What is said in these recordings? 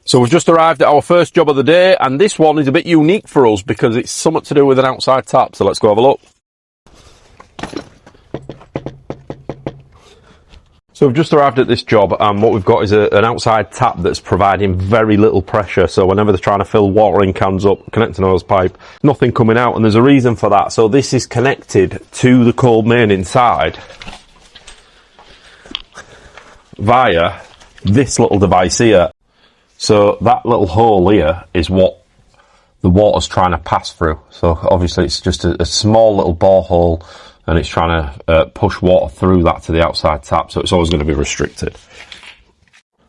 So we've just arrived at our first job of the day, and this one is a bit unique for us because it's something to do with an outside tap. So let's go have a look. So we've just arrived at this job, and what we've got is an outside tap that's providing very little pressure. So whenever they're trying to fill watering cans up, connecting a hose pipe, nothing coming out, and there's a reason for that. So this is connected to the cold main inside via this little device here. So that little hole here is what the water's trying to pass through. So obviously it's just a small little borehole, and it's trying to push water through that to the outside tap, so it's always going to be restricted.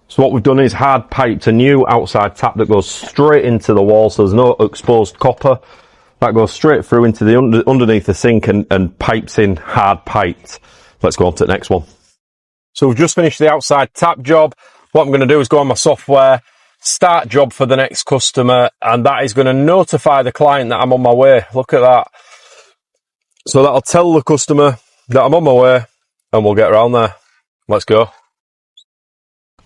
So what we've done is hard piped a new outside tap that goes straight into the wall, so there's no exposed copper. That goes straight through into the underneath the sink and pipes in hard piped. Let's go on to the next one. So we've just finished the outside tap job. What I'm going to do is go on my software, start job for the next customer, and that is going to notify the client that I'm on my way. Look at that. So that'll tell the customer that I'm on my way, and we'll get around there. Let's go.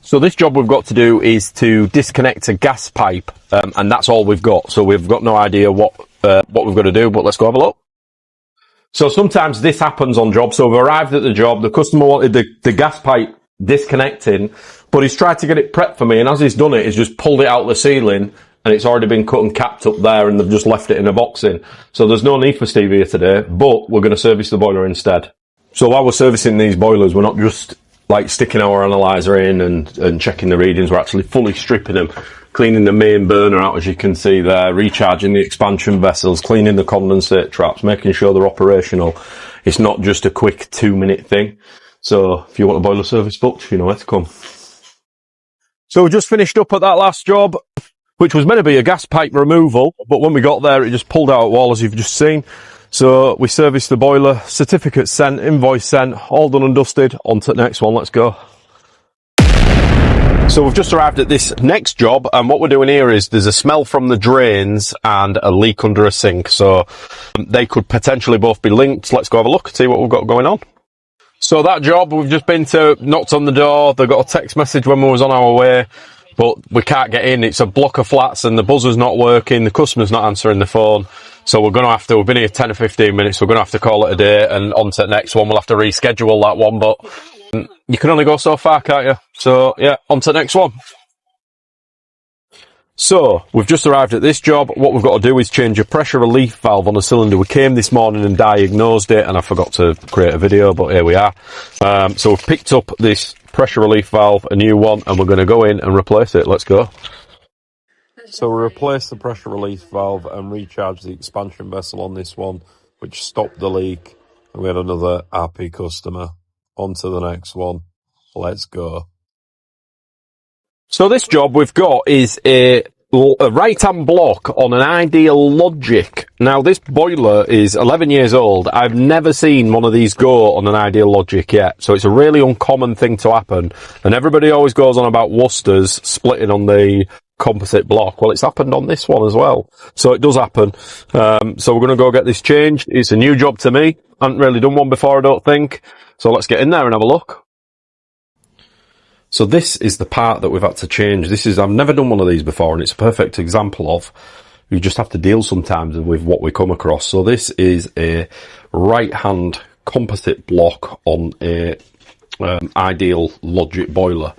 So this job we've got to do is to disconnect a gas pipe, and that's all we've got. So we've got no idea what we've got to do, but let's go have a look. So sometimes this happens on jobs. So we've arrived at the job, the customer wanted the gas pipe disconnecting, but he's tried to get it prepped for me, and as he's done it, he's just pulled it out the ceiling, and it's already been cut and capped up there, and they've just left it in a box in. So there's no need for Steve here today, but we're going to service the boiler instead. So while we're servicing these boilers, we're not just like sticking our analyzer in and checking the readings. We're actually fully stripping them, cleaning the main burner out, as you can see there, recharging the expansion vessels, cleaning the condensate traps, making sure they're operational. It's not just a quick 2-minute thing. So if you want a boiler service booked, you know where to come. So we just finished up at that last job, which was meant to be a gas pipe removal, but when we got there, it just pulled out at wall, as you've just seen. So we serviced the boiler, certificate sent, invoice sent, all done and dusted. On to the next one, let's go. So we've just arrived at this next job, and what we're doing here is there's a smell from the drains and a leak under a sink. So they could potentially both be linked. Let's go have a look, see what we've got going on. So that job, we've just been to, knocked on the door, they got a text message when we was on our way, but we can't get in. It's a block of flats and the buzzer's not working, the customer's not answering the phone. So we're going to have to, we've been here 10 or 15 minutes, we're going to have to call it a day, and on to the next one. We'll have to reschedule that one, but you can only go so far, can't you? So yeah, on to the next one. So we've just arrived at this job. What we've got to do is change a pressure relief valve on a cylinder. We came this morning and diagnosed it, and I forgot to create a video, but here we are. So we've picked up this pressure relief valve, a new one, and we're going to go in and replace it. Let's go. So we replaced the pressure relief valve and recharged the expansion vessel on this one, which stopped the leak. And we had another happy customer. On to the next one. Let's go. So this job we've got is a right-hand block on an Ideal Logic. Now this boiler is 11 years old. I've never seen one of these go on an Ideal Logic yet. So it's a really uncommon thing to happen. And everybody always goes on about Worcester's splitting on the composite block. Well, it's happened on this one as well. So it does happen. So we're going to go get this changed. It's a new job to me. I haven't really done one before, I don't think. So let's get in there and have a look. So this is the part that we've had to change. I've never done one of these before, and it's a perfect example of you just have to deal sometimes with what we come across. So this is a right-hand composite block on a Ideal Logic boiler.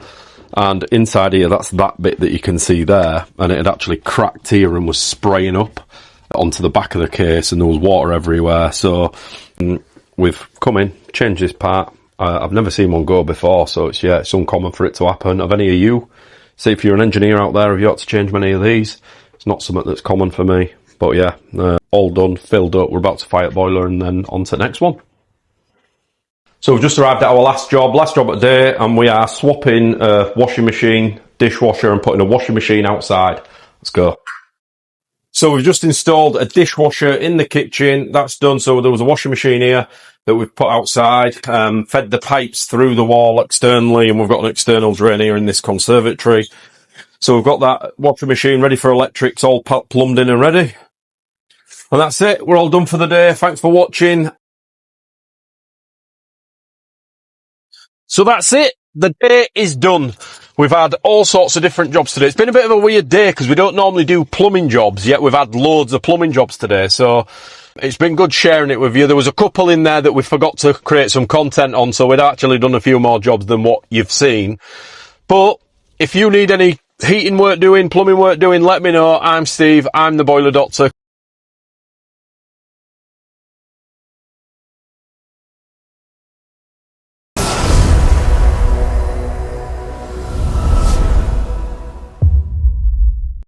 And inside here, that's that bit that you can see there, and it had actually cracked here and was spraying up onto the back of the case, and there was water everywhere. So we've come in, changed this part. I've never seen one go before, so it's uncommon for it to happen. Have any of you, see if you're an engineer out there, have you had to change many of these? It's not something that's common for me, but yeah, all done, filled up. We're about to fire the boiler and then on to the next one. So we've just arrived at our last job of the day, and we are swapping a washing machine, dishwasher, and putting a washing machine outside. Let's go. So we've just installed a dishwasher in the kitchen. That's done. So there was a washing machine here that we've put outside, fed the pipes through the wall externally, and we've got an external drain here in this conservatory. So we've got that washing machine ready for electrics, all plumbed in and ready. And that's it. We're all done for the day. Thanks for watching. So that's it. The day is done. We've had all sorts of different jobs today. It's been a bit of a weird day because we don't normally do plumbing jobs, yet we've had loads of plumbing jobs today. So it's been good sharing it with you. There was a couple in there that we forgot to create some content on, so we'd actually done a few more jobs than what you've seen. But if you need any heating work doing, plumbing work doing, let me know. I'm Steve. I'm the Boiler Doctor.